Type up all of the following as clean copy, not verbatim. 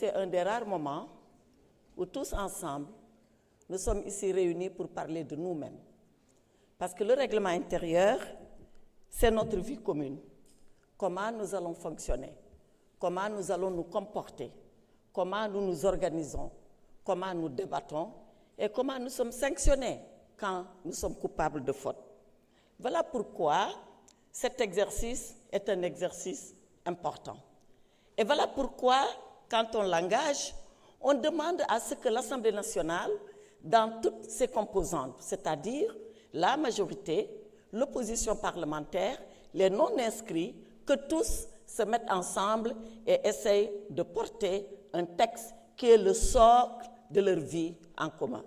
c'est un des rares moments où tous ensemble, nous sommes ici réunis pour parler de nous-mêmes. Parce que le règlement intérieur, c'est notre vie commune. Comment nous allons fonctionner, comment nous allons nous comporter, comment nous nous organisons, comment nous débattons et comment nous sommes sanctionnés quand nous sommes coupables de faute. Voilà pourquoi cet exercice est un exercice important. Et voilà pourquoi, quand on l'engage, on demande à ce que l'Assemblée nationale, dans toutes ses composantes, c'est-à-dire la majorité, l'opposition parlementaire, les non-inscrits, que tous se mettent ensemble et essayent de porter un texte qui est le socle de leur vie en commun.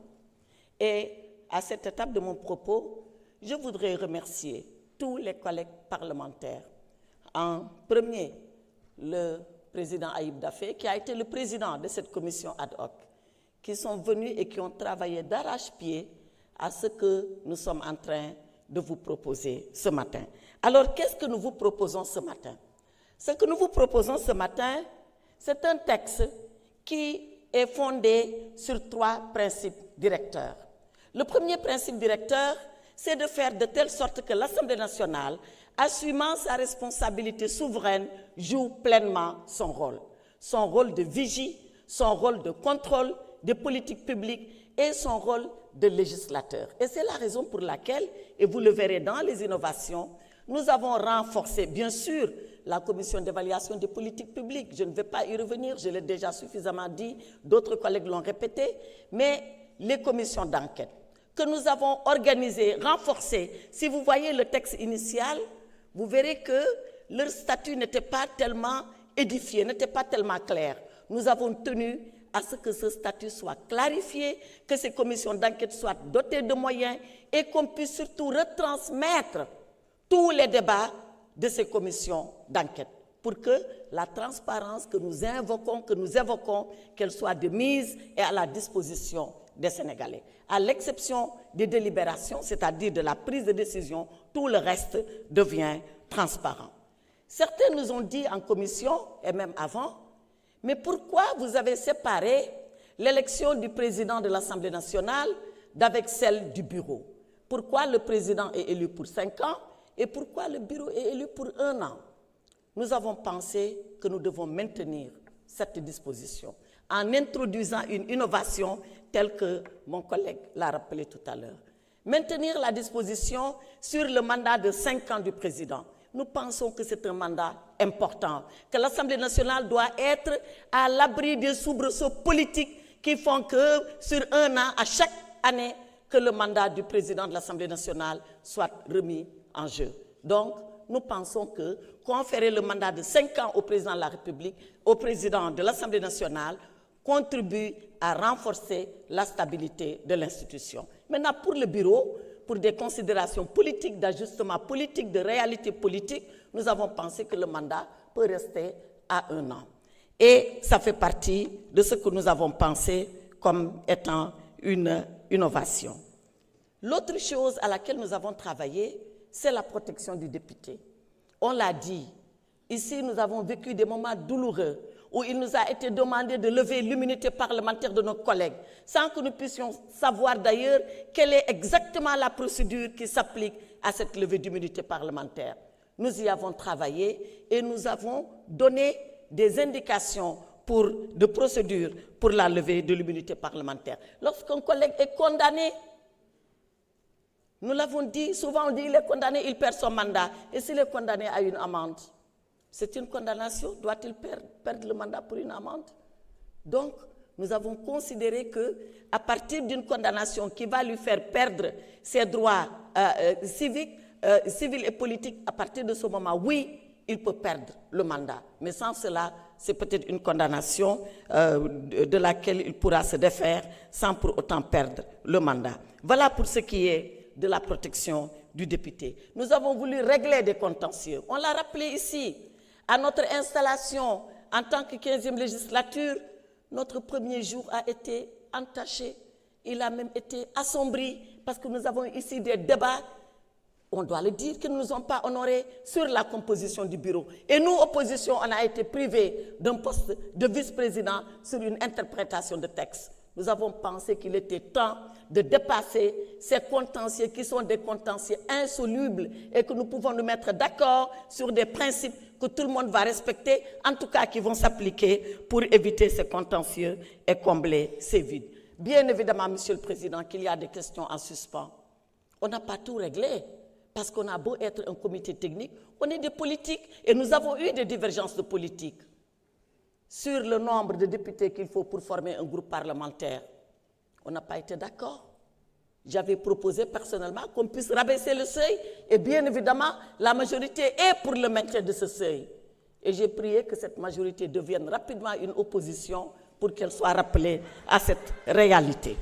Et à cette étape de mon propos, je voudrais remercier tous les collègues parlementaires. En premier, le président Ayib Daffé, qui a été le président de cette commission ad hoc, qui sont venus et qui ont travaillé d'arrache-pied à ce que nous sommes en train de vous proposer ce matin. Alors, qu'est-ce que nous vous proposons ce matin? Ce que nous vous proposons ce matin, c'est un texte qui est fondé sur 3 principes directeurs. Le premier principe directeur, c'est de faire de telle sorte que l'Assemblée nationale, assumant sa responsabilité souveraine, joue pleinement son rôle de vigie, son rôle de contrôle des politiques publiques et son rôle de législateur. Et c'est la raison pour laquelle, et vous le verrez dans les innovations, nous avons renforcé, bien sûr, la commission d'évaluation des politiques publiques. Je ne vais pas y revenir, je l'ai déjà suffisamment dit, d'autres collègues l'ont répété, mais les commissions d'enquête que nous avons organisées, renforcées. Si vous voyez le texte initial, vous verrez que leur statut n'était pas tellement édifié, n'était pas tellement clair. Nous avons tenu à ce que ce statut soit clarifié, que ces commissions d'enquête soient dotées de moyens et qu'on puisse surtout retransmettre tous les débats de ces commissions d'enquête pour que la transparence que nous invoquons, qu'elle soit de mise et à la disposition des Sénégalais. À l'exception des délibérations, c'est-à-dire de la prise de décision, tout le reste devient transparent. Certains nous ont dit en commission, et même avant, mais pourquoi vous avez séparé l'élection du président de l'Assemblée nationale d'avec celle du bureau? Pourquoi le président est élu pour 5 ans et pourquoi le bureau est élu pour 1 an? Nous avons pensé que nous devons maintenir cette disposition en introduisant une innovation telle que mon collègue l'a rappelé tout à l'heure. Maintenir la disposition sur le mandat de 5 ans du président. Nous pensons que c'est un mandat important, que l'Assemblée nationale doit être à l'abri des soubresauts politiques qui font que sur 1 an, à chaque année, que le mandat du président de l'Assemblée nationale soit remis en jeu. Donc, nous pensons que conférer le mandat de 5 ans au président de la République, au président de l'Assemblée nationale, contribue à renforcer la stabilité de l'institution. Maintenant, pour le bureau, pour des considérations politiques, d'ajustement politique, de réalité politique, nous avons pensé que le mandat peut rester à 1 an. Et ça fait partie de ce que nous avons pensé comme étant une innovation. L'autre chose à laquelle nous avons travaillé, c'est la protection du député. On l'a dit, ici nous avons vécu des moments douloureux où il nous a été demandé de lever l'immunité parlementaire de nos collègues, sans que nous puissions savoir d'ailleurs quelle est exactement la procédure qui s'applique à cette levée d'immunité parlementaire. Nous y avons travaillé et nous avons donné des indications de procédure pour la levée de l'immunité parlementaire. Lorsqu'un collègue est condamné, nous l'avons dit, souvent on dit il est condamné, il perd son mandat. Et s'il est condamné à une amende, c'est une condamnation, doit-il perdre le mandat pour une amende? Donc, nous avons considéré qu'à partir d'une condamnation qui va lui faire perdre ses droits civils et politiques, à partir de ce moment, oui, il peut perdre le mandat. Mais sans cela, c'est peut-être une condamnation de laquelle il pourra se défaire sans pour autant perdre le mandat. Voilà pour ce qui est de la protection du député. Nous avons voulu régler des contentieux. On l'a rappelé ici. À notre installation en tant que 15e législature, notre premier jour a été entaché. Il a même été assombri parce que nous avons ici des débats On doit le dire qu'ils ne nous ont pas honorés sur la composition du bureau. Et nous, opposition, on a été privés d'un poste de vice-président sur une interprétation de texte. Nous avons pensé qu'il était temps de dépasser ces contentieux qui sont des contentieux insolubles et que nous pouvons nous mettre d'accord sur des principes que tout le monde va respecter, en tout cas qui vont s'appliquer pour éviter ces contentieux et combler ces vides. Bien évidemment, Monsieur le Président, qu'il y a des questions en suspens. On n'a pas tout réglé, parce qu'on a beau être un comité technique, on est des politiques et nous avons eu des divergences de politique sur le nombre de députés qu'il faut pour former un groupe parlementaire. On n'a pas été d'accord. J'avais proposé personnellement qu'on puisse rabaisser le seuil et bien évidemment, la majorité est pour le maintien de ce seuil. Et j'ai prié que cette majorité devienne rapidement une opposition pour qu'elle soit rappelée à cette réalité.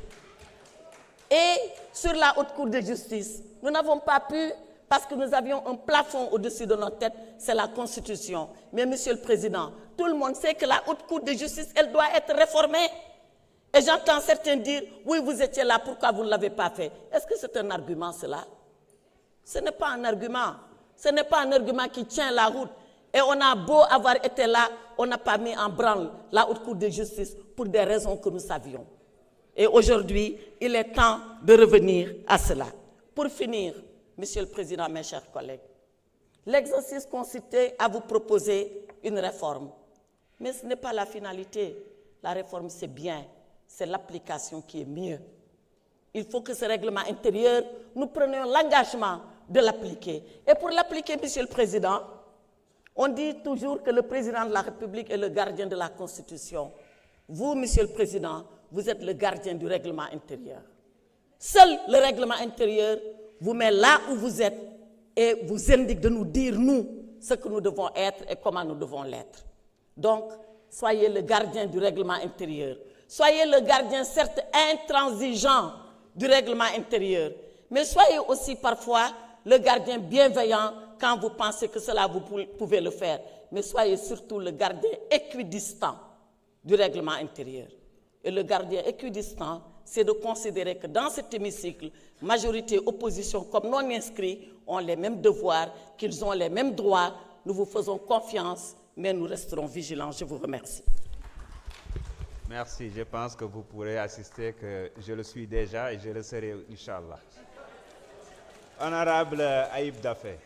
Et sur la Haute Cour de justice, nous n'avons pas pu, parce que nous avions un plafond au-dessus de notre tête, c'est la Constitution. Mais Monsieur le Président, tout le monde sait que la Haute Cour de justice, elle doit être réformée. Et j'entends certains dire, oui, vous étiez là, pourquoi vous ne l'avez pas fait? Est-ce que c'est un argument, cela? Ce n'est pas un argument. Ce n'est pas un argument qui tient la route. Et on a beau avoir été là, on n'a pas mis en branle la Haute Cour de justice pour des raisons que nous savions. Et aujourd'hui, il est temps de revenir à cela. Pour finir, Monsieur le Président, mes chers collègues, l'exercice consistait à vous proposer une réforme. Mais ce n'est pas la finalité. La réforme, c'est bien. C'est l'application qui est mieux. Il faut que ce règlement intérieur, nous prenions l'engagement de l'appliquer. Et pour l'appliquer, Monsieur le Président, on dit toujours que le Président de la République est le gardien de la Constitution. Vous, Monsieur le Président, vous êtes le gardien du règlement intérieur. Seul le règlement intérieur vous met là où vous êtes et vous indique de nous dire, nous, ce que nous devons être et comment nous devons l'être. Donc, soyez le gardien du règlement intérieur. Soyez le gardien, certes, intransigeant du règlement intérieur, mais soyez aussi parfois le gardien bienveillant quand vous pensez que cela vous pouvez le faire. Mais soyez surtout le gardien équidistant du règlement intérieur. Et le gardien équidistant, c'est de considérer que dans cet hémicycle, majorité, opposition comme non inscrits ont les mêmes devoirs, qu'ils ont les mêmes droits. Nous vous faisons confiance, mais nous resterons vigilants. Je vous remercie. Merci. Je pense que vous pourrez assister que je le suis déjà et je le serai, Inch'Allah. Honorable Aïb Dafé.